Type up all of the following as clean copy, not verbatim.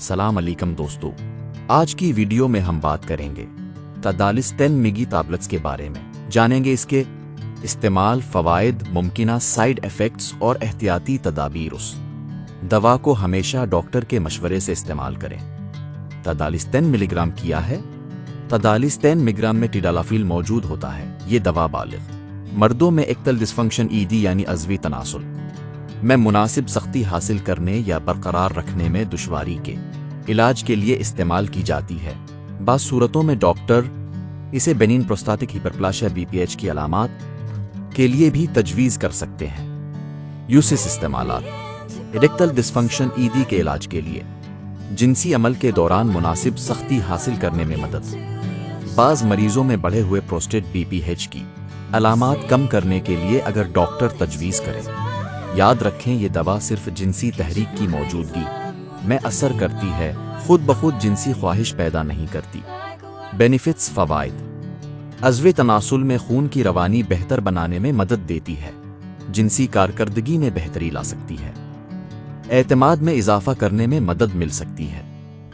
सलाम अलैकुम दोस्तों, आज की वीडियो में हम बात करेंगे तदालिस 10 मिगी टैबलेट्स के बारे में। जानेंगे इसके इस्तेमाल, फ़वाइद, मुमकिना साइड इफ़ेक्ट्स और एहतियाती तदाबीर। उस दवा को हमेशा डॉक्टर के मशवरे से इस्तेमाल करें। तदालिस 10 मिलीग्राम किया है। तदालिस 10 मिलीग्राम में टिडालाफिल मौजूद होता है। ये दवा बालिग मर्दों में इक्तल डिस्फंक्शन ईदी यानी अज़वी तनासुल में मुनासिब सख्ती हासिल करने या बरकरार रखने में दुश्वारी के इलाज के लिए इस्तेमाल की जाती है। बाज़ सूरतों में डॉक्टर इसे बेनिन प्रोस्टाटिक हिपरप्लाशिया BPH की अलामात के लिए भी तजवीज़ कर सकते हैं। यूसिस इस्तेमालात इरेक्टल डिस्फंक्शन ईदी के इलाज के लिए जिनसी अमल के दौरान मुनासिब सख्ती हासिल करने में मदद। बाज़ मरीजों में बढ़े हुए प्रोस्टेट BPH की अलामात कम करने के लिए अगर डॉक्टर तजवीज़ करें। याद रखें, ये दवा सिर्फ जिनसी तहरीक की मौजूदगी में असर करती है, खुद बखुद जिनसी ख्वाहिश पैदा नहीं करती। बेनिफिट्स, फ़वाइद। अज़वे तनासुल में खून की रवानी बेहतर बनाने में मदद देती है, जिनसी कारकर्दगी में बेहतरी ला सकती है, एतमाद में इजाफा करने में मदद मिल सकती है।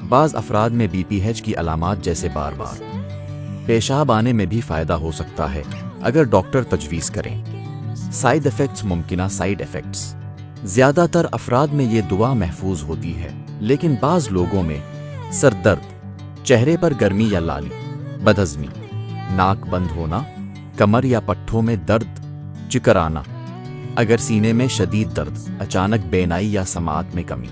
बाज़ अफराद में BPH की अलामात जैसे बार बार पेशाब आने में भी फ़ायदा हो सकता है अगर डॉक्टर तजवीज़ करें। साइड इफ़ेक्ट्स, मुमकिना साइड इफ़ेक्ट्स। ज़्यादातर अफराद में ये दुआ महफूज होती है, लेकिन बाज़ लोगों में सर दर्द, चेहरे पर गर्मी या लाली, बदहज़मी, नाक बंद होना, कमर या पट्ठों में दर्द, चिकर आना, अगर सीने में शदीद दर्द, अचानक बेनाई या समाअत में कमी,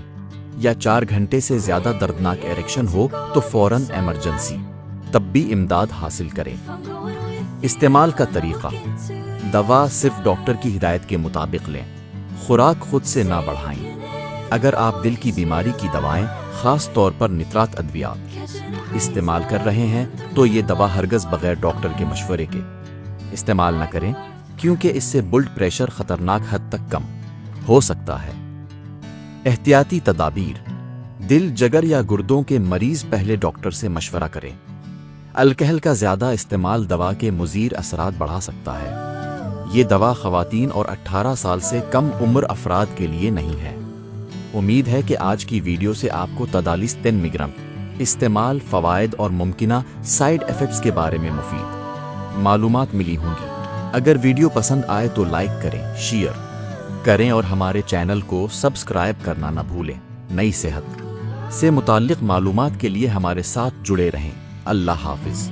या 4 घंटे से ज़्यादा दर्दनाक एरेक्शन हो तो फ़ौरन इमरजेंसी तब्बी इमदाद हासिल करें। इस्तेमाल का तरीक़ा। दवा सिर्फ डॉक्टर की हिदायत के मुताबिक लें। खुराक खुद से ना बढ़ाएं। अगर आप दिल की बीमारी की दवाएं, ख़ास तौर पर नित्रात अद्वियात इस्तेमाल कर रहे हैं तो ये दवा हरगज़ बग़ैर डॉक्टर के मशवरे के इस्तेमाल न करें, क्योंकि इससे ब्लड प्रेशर ख़तरनाक हद तक कम हो सकता है। एहतियाती तदाबीर। दिल, जगर या गुर्दों के मरीज़ पहले डॉक्टर से मशवरा करें। अल्कोहल का ज़्यादा इस्तेमाल दवा के मुज़ीर असरात बढ़ा सकता है। ये दवा ख़वातीन और 18 साल से कम उम्र अफराद के लिए नहीं है। उम्मीद है कि आज की वीडियो से आपको तदालिस 10 मिलीग्राम इस्तेमाल, फ़वाइद और मुमकिना साइड इफ़ेक्ट्स के बारे में मुफीद मालूमात मिली होंगी। अगर वीडियो पसंद आए तो लाइक करें, शेयर करें और हमारे चैनल को सब्सक्राइब करना न भूलें। नई सेहत से मुताल्लिक़ मालूमात के लिए हमारे साथ जुड़े रहें। अल्लाह हाफ़िज़।